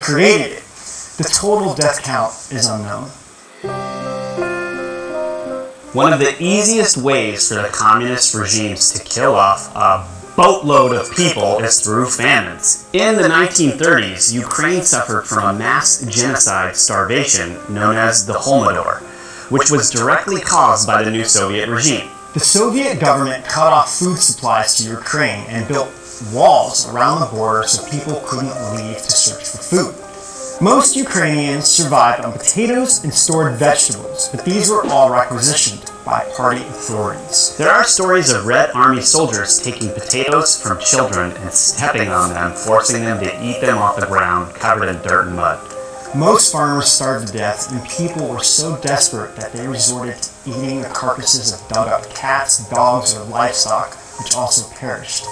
created it. The total death count is unknown. One of the easiest ways for the communist regimes to kill off a boatload of people is through famines. In the 1930s, Ukraine suffered from a mass genocide starvation known as the Holodomor, which was directly caused by the new Soviet regime. The Soviet government cut off food supplies to Ukraine and built walls around the border so people couldn't leave to search for food. Most Ukrainians survived on potatoes and stored vegetables, but these were all requisitioned by party authorities. There are stories of Red Army soldiers taking potatoes from children and stepping on them, forcing them to eat them off the ground covered in dirt and mud. Most farmers starved to death, and people were so desperate that they resorted to eating the carcasses of dug-up cats, dogs, or livestock, which also perished.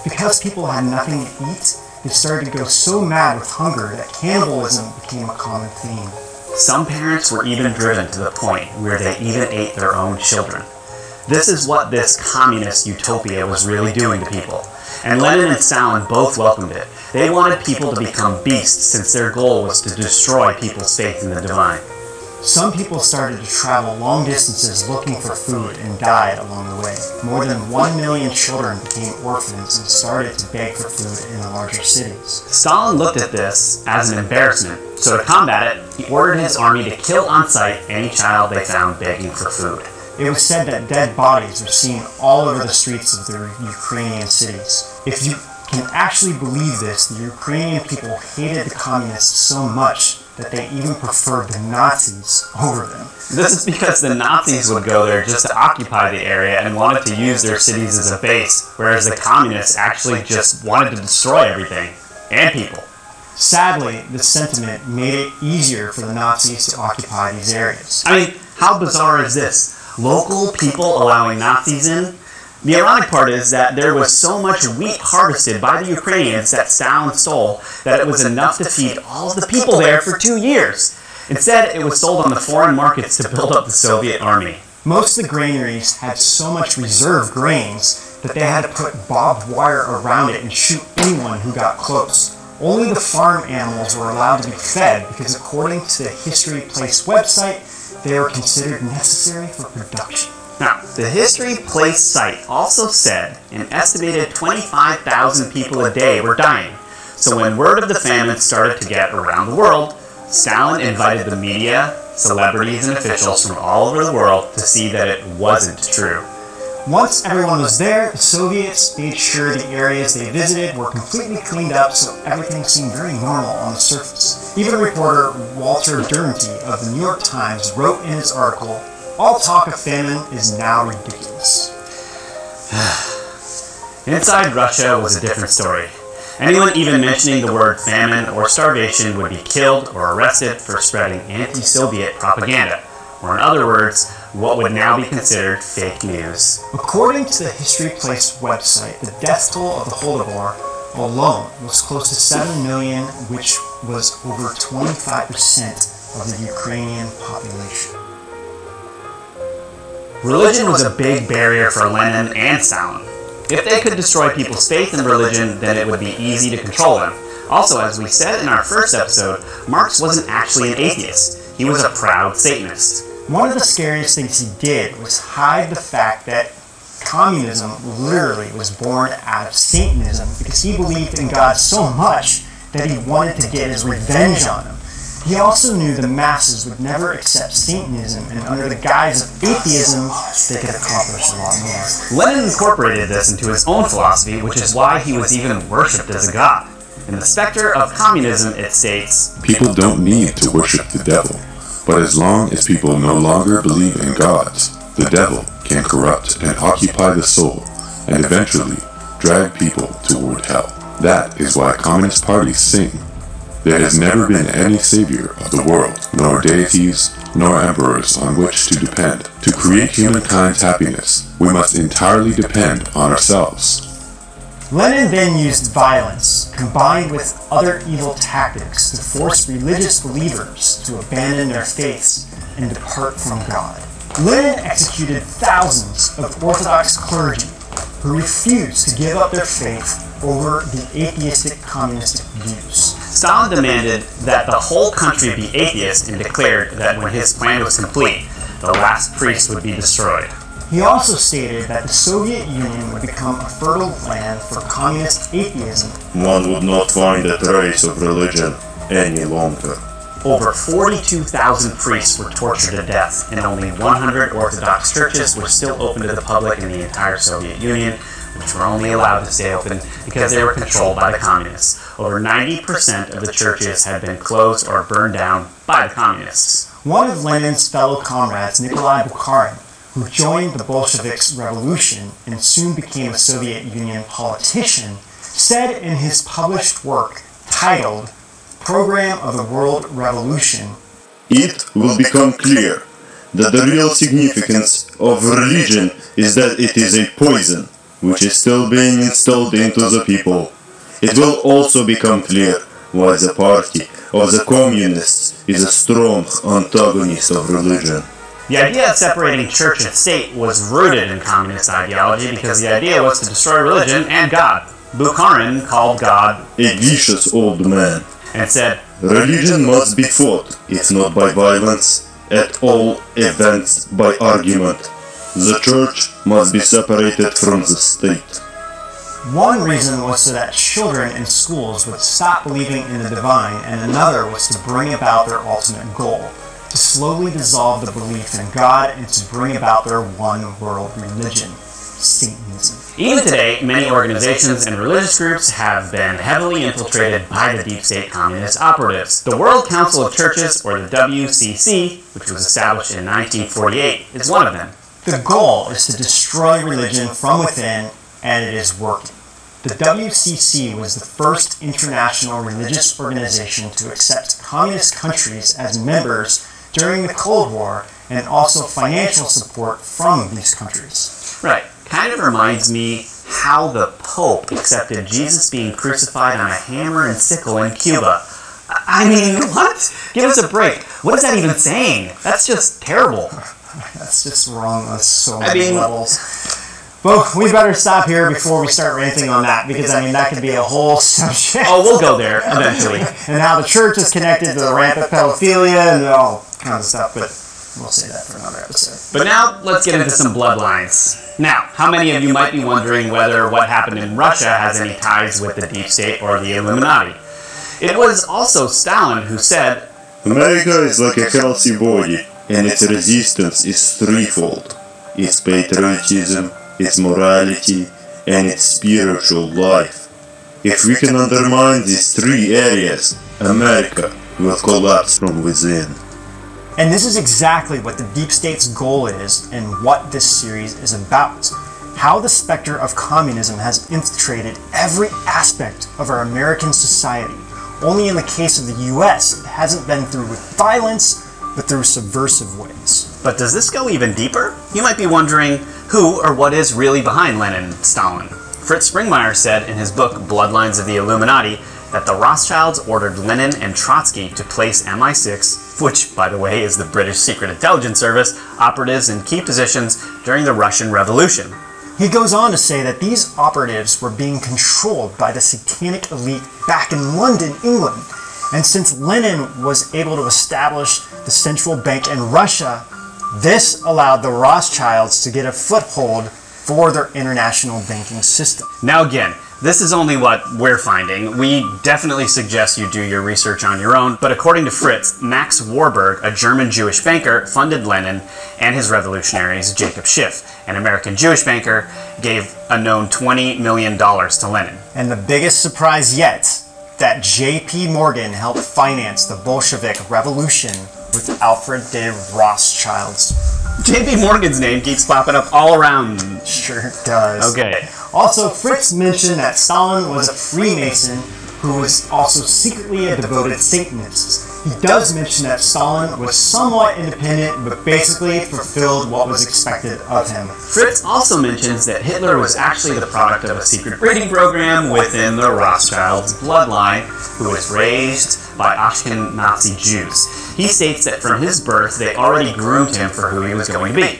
Because people had nothing to eat, they started to go so mad with hunger that cannibalism became a common theme. Some parents were even driven to the point where they even ate their own children. This is what this communist utopia was really doing to people, and Lenin and Stalin both welcomed it. They wanted people to become beasts since their goal was to destroy people's faith in the divine. Some people started to travel long distances looking for food and died along the way. More than 1 million children became orphans and started to beg for food in the larger cities. Stalin looked at this as an embarrassment, so to combat it, he ordered his army to kill on sight any child they found begging for food. It was said that dead bodies were seen all over the streets of the Ukrainian cities. If you can actually believe this, the Ukrainian people hated the communists so much that they even preferred the Nazis over them. This is because the Nazis would go there just to occupy the area and wanted to use their cities as a base, whereas the communists actually just wanted to destroy everything and people. Sadly, this sentiment made it easier for the Nazis to occupy these areas. I mean, how bizarre is this? Local people allowing Nazis in? The ironic part is that there was so much wheat harvested by the Ukrainians that Stalin stole that it was enough to feed all of the people there for 2 years. Instead, it was sold on the foreign markets to build up the Soviet army. Most of the granaries had so much reserve grains that they had to put barbed wire around it and shoot anyone who got close. Only the farm animals were allowed to be fed because according to the History Place website, they were considered necessary for production. Now, the History Place site also said an estimated 25,000 people a day were dying. So when word of the famine started to get around the world, Stalin invited the media, celebrities, and officials from all over the world to see that it wasn't true. Once everyone was there, the Soviets made sure the areas they visited were completely cleaned up so everything seemed very normal on the surface. Even reporter Walter Duranty of the New York Times wrote in his article, "All talk of famine is now ridiculous." Inside Russia was a different story. Anyone even mentioning the word famine or starvation would be killed or arrested for spreading anti-Soviet propaganda, or in other words, what would now be considered fake news. According to the History Place website, the death toll of the Holodomor alone was close to 7 million, which was over 25% of the Ukrainian population. Religion was a big barrier for Lenin and Stalin. If they could destroy people's faith in religion, then it would be easy to control them. Also, as we said in our first episode, Marx wasn't actually an atheist. He was a proud Satanist. One of the scariest things he did was hide the fact that communism literally was born out of Satanism because he believed in God so much that he wanted to get his revenge on him. He also knew the masses would never accept Satanism, and under the guise of atheism, they could accomplish a lot more. Lenin incorporated this into his own philosophy, which is why he was even worshipped as a god. In The Spectre of Communism, it states, "People don't need to worship the devil, but as long as people no longer believe in gods, the devil can corrupt and occupy the soul, and eventually drag people toward hell. That is why communist parties sing, 'There has never been any savior of the world, nor deities, nor emperors on which to depend. To create humankind's happiness, we must entirely depend on ourselves.'" Lenin then used violence, combined with other evil tactics, to force religious believers to abandon their faiths and depart from God. Lenin executed thousands of Orthodox clergy who refused to give up their faith over the atheistic communistic views. Stalin demanded that the whole country be atheist and declared that when his plan was complete, the last priest would be destroyed. He also stated that the Soviet Union would become a fertile land for communist atheism. One would not find a trace of religion any longer. Over 42,000 priests were tortured to death, and only 100 Orthodox churches were still open to the public in the entire Soviet Union, which were only allowed to stay open because they were controlled by the communists. Over 90% of the churches had been closed or burned down by the communists. One of Lenin's fellow comrades, Nikolai Bukharin, who joined the Bolsheviks' revolution and soon became a Soviet Union politician, said in his published work titled Program of the World Revolution, It will become clear that the real significance of religion is that it is a poison which is still being installed into the people. It will also become clear why the party of the communists is a strong antagonist of religion. The idea of separating church and state was rooted in communist ideology because the idea was to destroy religion and God. Bukharin called God a vicious old man and said, religion must be fought, if not by violence, at all events by argument. The church must be separated from the state. One reason was so that children in schools would stop believing in the divine, and another was to bring about their ultimate goal, to slowly dissolve the belief in God and to bring about their one world religion, Satanism. Even today, many organizations and religious groups have been heavily infiltrated by the deep state communist operatives. The World Council of Churches, or the WCC, which was established in 1948, is one of them. The goal is to destroy religion from within, and it is working. The WCC was the first international religious organization to accept communist countries as members during the Cold War, and also financial support from these countries. Right. Kind of reminds me how the Pope accepted Jesus being crucified on a hammer and sickle in Cuba. I mean, what? Give us a break. What is that even saying? That's just terrible. That's just wrong on so many levels. But we better stop here before we start ranting on that, because I mean that could be a whole subject. Oh, we'll go there eventually. And how the church is connected to the rampant pedophilia and all kinds of stuff, but we'll say that for another episode. But now let's get into some bloodlines. Now, how many of you might be wondering whether what happened in Russia has any ties with the deep state or the Illuminati? It was also Stalin who said, America is like a healthy body, and its resistance is threefold. Its patriotism, its morality, and its spiritual life. If we can undermine these three areas, America will collapse from within. And this is exactly what the deep state's goal is and what this series is about. How the specter of communism has infiltrated every aspect of our American society. Only in the case of the US, it hasn't been through violence, but through subversive ways. but does this go even deeper? You might be wondering who or what is really behind Lenin and Stalin. Fritz Springmeier said in his book Bloodlines of the Illuminati that the Rothschilds ordered Lenin and Trotsky to place MI6, which, by the way, is the British Secret Intelligence Service, operatives in key positions during the Russian Revolution. He goes on to say that these operatives were being controlled by the satanic elite back in London, England. And since Lenin was able to establish the central bank in Russia, this allowed the Rothschilds to get a foothold for their international banking system. Now again, this is only what we're finding. We definitely suggest you do your research on your own, but according to Fritz, Max Warburg, a German Jewish banker, funded Lenin and his revolutionaries. Jacob Schiff, an American Jewish banker, gave a known $20 million to Lenin. And the biggest surprise yet, that J.P. Morgan helped finance the Bolshevik Revolution with Alfred de Rothschild's. J.P. Morgan's name keeps popping up all around. Sure it does. Okay. Also, Fritz mentioned that Stalin was a Freemason who was also secretly a devoted Satanist. He does mention that Stalin was somewhat independent, but basically fulfilled what was expected of him. Fritz also mentions that Hitler was actually the product of a secret breeding program within the Rothschilds bloodline, who was raised by Ashkenazi Jews. He states that from his birth, they already groomed him for who he was going to be.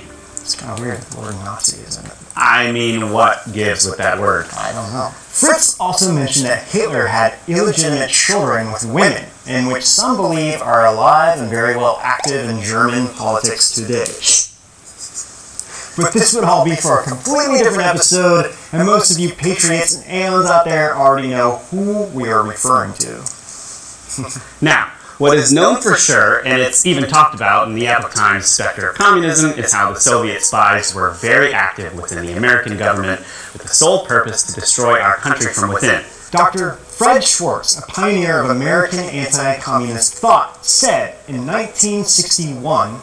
It's kind of weird, the word Nazi, isn't it? I mean, what gives with that word? I don't know. Fritz also mentioned that Hitler had illegitimate children with women, in which some believe are alive and very well active in German politics today. But this would all be for a completely different episode, and most of you patriots and aliens out there already know who we are referring to. Now, what is known for sure, and it's even talked about in the Epoch Times Spectre of Communism, is how the Soviet spies were very active within the American government with the sole purpose to destroy our country from within. Dr. Fred Schwartz, a pioneer of American anti-communist thought, said in 1961,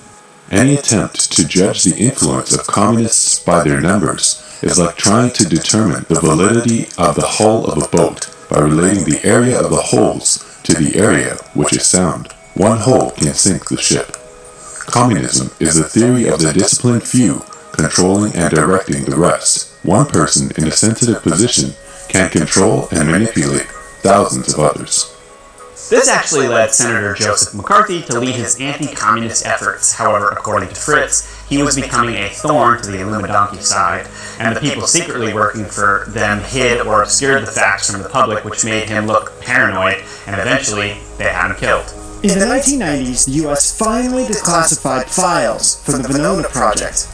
Any attempt to judge the influence of communists by their numbers is like trying to determine the validity of the hull of a boat by relating the area of the holes to the area which is sound. One hole can sink the ship. Communism is the theory of the disciplined few controlling and directing the rest. One person in a sensitive position can control and manipulate thousands of others. This actually led Senator Joseph McCarthy to lead his anti-communist efforts. However, according to Fritz, he was becoming a thorn to the Illuminati side, and the people secretly working for them hid or obscured the facts from the public, which made him look paranoid, and eventually they had him killed. in the 1990s, the U.S. finally declassified files from the Venona project.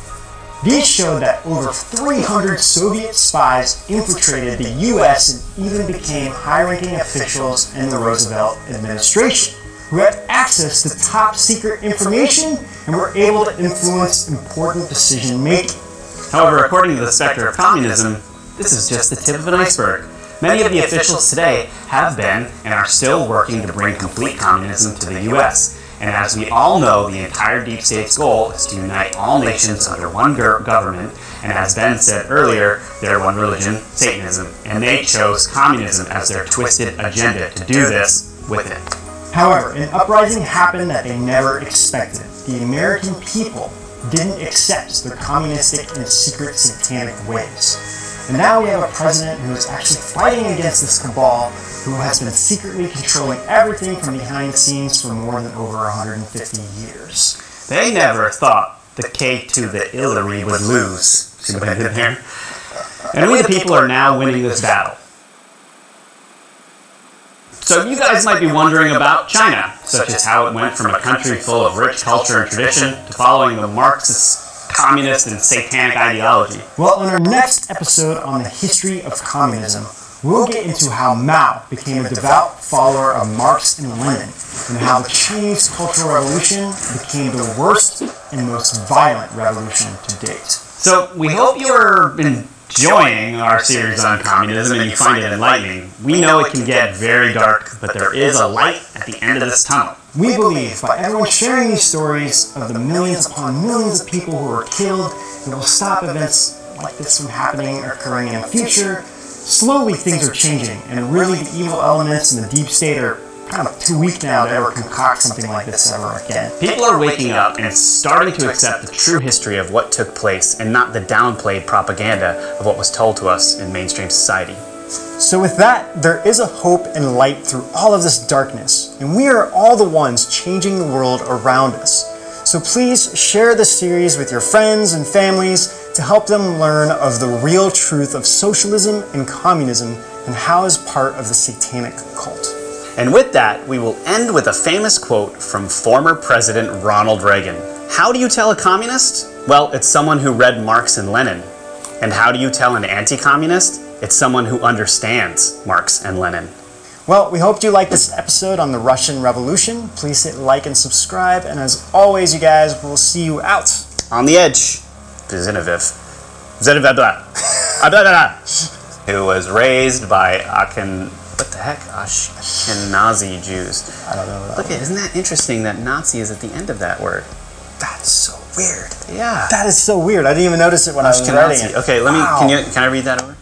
These showed that over 300 Soviet spies infiltrated the U.S. and even became high-ranking officials in the Roosevelt administration, who had access to top-secret information and were able to influence important decision-making. However, according to the Spectre of Communism, this is just the tip of an iceberg. Many of the officials today have been and are still working to bring complete communism to the U.S., and as we all know, the entire deep state's goal is to unite all nations under one government, and as Ben said earlier, their one religion, Satanism, and they chose communism as their twisted agenda to do this with it. However, an uprising happened that they never expected. The American people didn't accept their communistic and secret satanic ways. And now we have a president who is actually fighting against this cabal, who has been secretly controlling everything from behind the scenes for more than over 150 years. They never thought the K to the Hillary would lose. See what I did there? And we the people are now winning this battle. So you guys might be wondering about China, such as how it went from a country full of rich culture and tradition to following the Marxist, communist, and satanic ideology. Well, in our next episode on the history of communism, we'll get into how Mao became a devout follower of Marx and Lenin, and how the Chinese Cultural Revolution became the worst and most violent revolution to date. So we hope you're enjoying our series on communism and you find it enlightening. We know it can get very dark, but there is a light at the end of this tunnel. We believe by everyone sharing these stories of the millions upon millions of people who were killed, it will stop events like this from happening or occurring in the future. Slowly things are changing, and really the evil elements in the deep state are kind of too weak now to ever concoct something like this ever again. People are waking up and starting to accept the true history of what took place and not the downplayed propaganda of what was told to us in mainstream society. So with that, there is a hope and light through all of this darkness, and we are all the ones changing the world around us. So please share this series with your friends and families to help them learn of the real truth of socialism and communism and how it's part of the satanic cult. And with that, we will end with a famous quote from former President Ronald Reagan. How do you tell a communist? Well, it's someone who read Marx and Lenin. And how do you tell an anti-communist? It's someone who understands Marx and Lenin. Well, we hope you liked this episode on the Russian Revolution. Please hit like and subscribe. And as always, you guys, we'll see you out on the edge. Zinoviev. Who was raised by Ashkenazi Jews. I don't know. Look, isn't that interesting that Nazi is at the end of that word? That's so weird. Yeah. That is so weird. I didn't even notice it when I was writing it. Okay, let me. Wow. Can I read that over?